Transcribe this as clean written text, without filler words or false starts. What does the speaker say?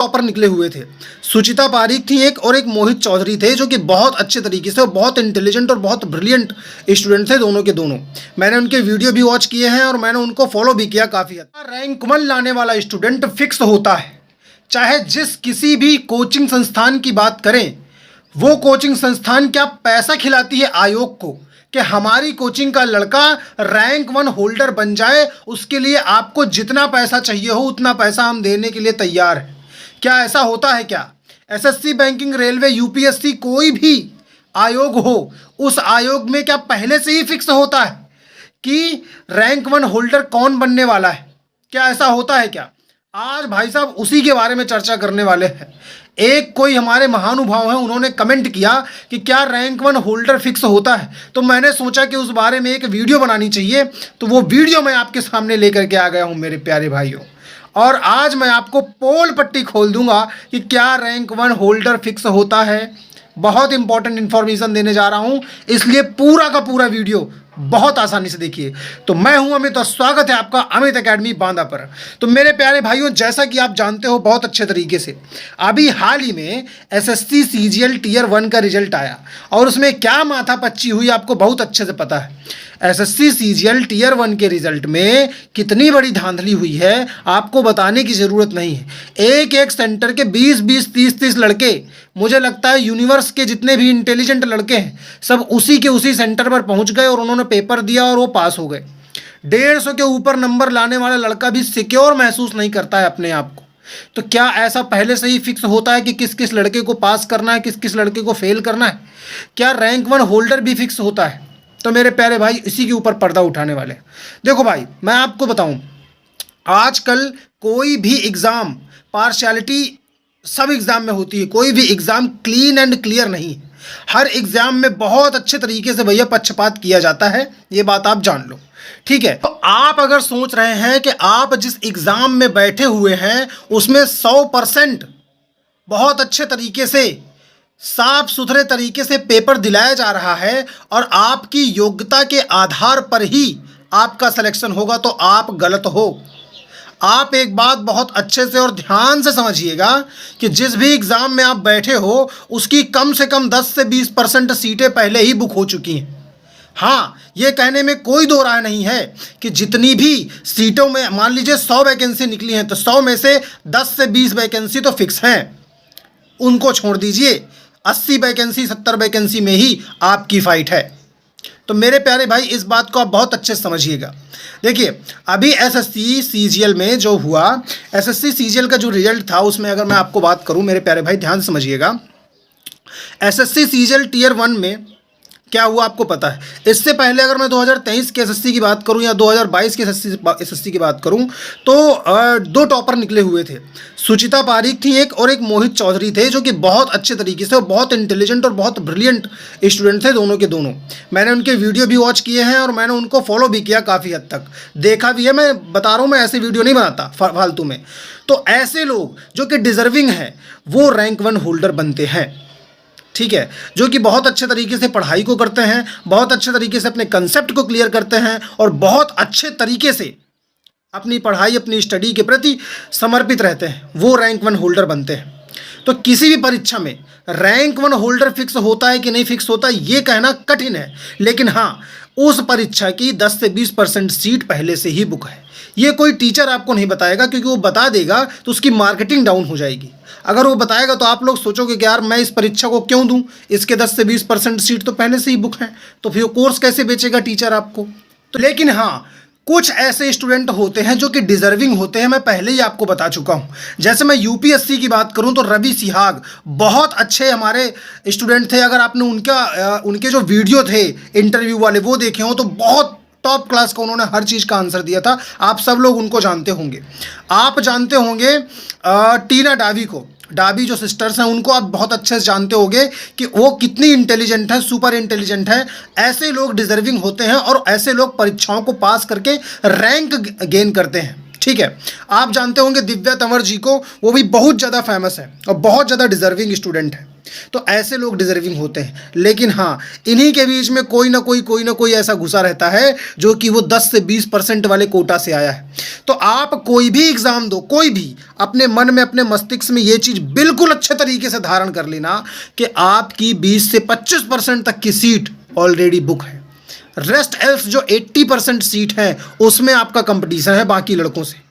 Topper निकले हुए थे। सुचिता पारीक थी एक, और एक मोहित चौधरी थे, जो कि बहुत अच्छे तरीके से और बहुत इंटेलिजेंट और बहुत ब्रिलियंट स्टूडेंट थे, दोनों के दोनों। मैंने उनके वीडियो भी वॉच किए हैं और मैंने उनको फॉलो भी किया काफ़ी हद तक। रैंक 1 लाने वाला स्टूडेंट फिक्स होता है, चाहे जिस किसी भी कोचिंग संस्थान की बात करें। वो कोचिंग संस्थान क्या पैसा खिलाती है आयोग को कि हमारी कोचिंग का लड़का रैंक 1 होल्डर बन जाए, उसके लिए आपको जितना पैसा चाहिए हो उतना पैसा हम देने के लिए तैयार हैं। क्या ऐसा होता है क्या? एसएससी, बैंकिंग, रेलवे, यूपीएससी, कोई भी आयोग हो, उस आयोग में क्या पहले से ही फिक्स होता है कि रैंक 1 होल्डर कौन बनने वाला है? क्या ऐसा होता है क्या? आज भाई साहब उसी के बारे में चर्चा करने वाले हैं। एक कोई हमारे महानुभाव हैं, उन्होंने कमेंट किया कि क्या रैंक 1 होल्डर फिक्स होता है, तो मैंने सोचा कि उस बारे में एक वीडियो बनानी चाहिए। तो वो वीडियो मैं आपके सामने लेकर के आ गया हूं मेरे प्यारे भाइयों, और आज मैं आपको पोल पट्टी खोल दूंगा कि क्या रैंक 1 होल्डर फिक्स होता है। बहुत इंपॉर्टेंट इन्फॉर्मेशन देने जा रहा हूं, इसलिए पूरा का पूरा वीडियो बहुत आसानी से देखिए। तो मैं हूं अमित और स्वागत है आपका अमित एकेडमी बांदा पर। तो मेरे प्यारे भाइयों, जैसा कि आप जानते हो बहुत अच्छे तरीके से, अभी हाल ही में एसएससी सीजीएल टियर 1 का रिजल्ट आया, और उसमें क्या माथापच्ची हुई आपको बहुत अच्छे से पता है। एसएससी सीजीएल टियर 1 के रिजल्ट में कितनी बड़ी धांधली हुई है आपको बताने की ज़रूरत नहीं है। एक एक सेंटर के 20-20, 30-30 लड़के, मुझे लगता है यूनिवर्स के जितने भी इंटेलिजेंट लड़के हैं सब उसी के उसी सेंटर पर पहुंच गए और उन्होंने पेपर दिया और वो पास हो गए। 150 के ऊपर नंबर लाने वाला लड़का भी सिक्योर महसूस नहीं करता है अपने आप को। तो क्या ऐसा पहले से ही फिक्स होता है कि किस किस लड़के को पास करना है, किस किस लड़के को फेल करना है? क्या रैंक 1 होल्डर भी फिक्स होता है? तो मेरे प्यारे भाई, इसी के ऊपर पर्दा उठाने वाले। देखो भाई, मैं आपको बताऊं, आजकल कोई भी एग्ज़ाम, पार्शियलिटी सब एग्ज़ाम में होती है, कोई भी एग्ज़ाम क्लीन एंड क्लियर नहीं है। हर एग्ज़ाम में बहुत अच्छे तरीके से भैया पक्षपात किया जाता है, ये बात आप जान लो, ठीक है। तो आप अगर सोच रहे हैं कि आप जिस एग्ज़ाम में बैठे हुए हैं उसमें 100% बहुत अच्छे तरीके से, साफ सुथरे तरीके से पेपर दिलाया जा रहा है और आपकी योग्यता के आधार पर ही आपका सिलेक्शन होगा, तो आप गलत हो। आप एक बात बहुत अच्छे से और ध्यान से समझिएगा कि जिस भी एग्ज़ाम में आप बैठे हो उसकी कम से कम 10 से 20% सीटें पहले ही बुक हो चुकी हैं। हाँ, ये कहने में कोई दो राय नहीं है कि जितनी भी सीटों में, मान लीजिए 100 वैकेंसी निकली हैं, तो 100 में से 10 से 20 वैकेंसी तो फिक्स हैं, उनको छोड़ दीजिए। 80 वैकेंसी, 70 वैकेंसी में ही आपकी फ़ाइट है। तो मेरे प्यारे भाई, इस बात को आप बहुत अच्छे से समझिएगा। देखिए, अभी एसएससी सीजीएल में जो हुआ, एसएससी सीजीएल का जो रिजल्ट था उसमें अगर मैं आपको बात करूं मेरे प्यारे भाई, ध्यान समझिएगा। एसएससी सीजीएल टियर 1 में क्या हुआ आपको पता है। इससे पहले अगर मैं 2023 के एसएससी की बात करूं या 2022 के एसएससी की बात करूं, तो 2 टॉपर निकले हुए थे। सुचिता पारीक थी एक, और एक मोहित चौधरी थे, जो कि बहुत अच्छे तरीके से और बहुत इंटेलिजेंट और बहुत ब्रिलियंट स्टूडेंट थे, दोनों के दोनों। मैंने उनके वीडियो भी वॉच किए हैं और मैंने उनको फॉलो भी किया काफ़ी हद तक, देखा भी है। मैं बता रहा हूँ, मैं ऐसे वीडियो नहीं बनाता फालतू में। तो ऐसे लोग जो कि डिज़र्विंग हैं वो रैंक 1 होल्डर बनते हैं, ठीक है, जो कि बहुत अच्छे तरीके से पढ़ाई को करते हैं, बहुत अच्छे तरीके से अपने कंसेप्ट को क्लियर करते हैं और बहुत अच्छे तरीके से अपनी पढ़ाई, अपनी स्टडी के प्रति समर्पित रहते हैं, वो रैंक 1 होल्डर बनते हैं। तो किसी भी परीक्षा में रैंक 1 होल्डर फिक्स होता है कि नहीं फिक्स होता, ये कहना कठिन है, लेकिन हाँ, उस परीक्षा की 10 से 20% सीट पहले से ही बुक है। ये कोई टीचर आपको नहीं बताएगा, क्योंकि वो बता देगा तो उसकी मार्केटिंग डाउन हो जाएगी। अगर वो बताएगा तो आप लोग सोचोगे कि यार मैं इस परीक्षा को क्यों दूं, इसके 10 से 20% सीट तो पहले से ही बुक हैं, तो फिर कोर्स कैसे बेचेगा टीचर आपको। तो लेकिन हाँ, कुछ ऐसे स्टूडेंट होते हैं जो कि डिजर्विंग होते हैं, मैं पहले ही आपको बता चुका हूं। जैसे मैं यूपीएससी की बात करूं तो रवि सिहाग बहुत अच्छे हमारे स्टूडेंट थे। अगर आपने उनके जो वीडियो थे इंटरव्यू वाले वो देखे हों, तो बहुत टॉप क्लास का उन्होंने हर चीज़ का आंसर दिया था। आप सब लोग उनको जानते होंगे। आप जानते होंगे टीना डावी को, डाबी जो सिस्टर्स हैं उनको आप बहुत अच्छे से जानते होंगे कि वो कितनी इंटेलिजेंट है, सुपर इंटेलिजेंट है। ऐसे लोग डिजर्विंग होते हैं और ऐसे लोग परीक्षाओं को पास करके रैंक गेन करते हैं, ठीक है। आप जानते होंगे दिव्या तंवर जी को, वो भी बहुत ज़्यादा फेमस है और बहुत ज़्यादा डिजर्विंग स्टूडेंट है। तो ऐसे लोग डिजर्विंग होते हैं। लेकिन हाँ, इन्हीं के बीच में कोई ना कोई ऐसा घुसा रहता है जो कि वो 10 से 20% वाले कोटा से आया है। तो आप कोई भी एग्जाम दो, कोई भी, अपने मन में, अपने मस्तिष्क में ये चीज़ बिल्कुल अच्छे तरीके से धारण कर लेना कि आपकी 20 से 25% तक की सीट ऑलरेडी बुक है। रेस्ट एल्स जो 80% सीट है उसमें आपका कंपटीशन है बाकी लड़कों से।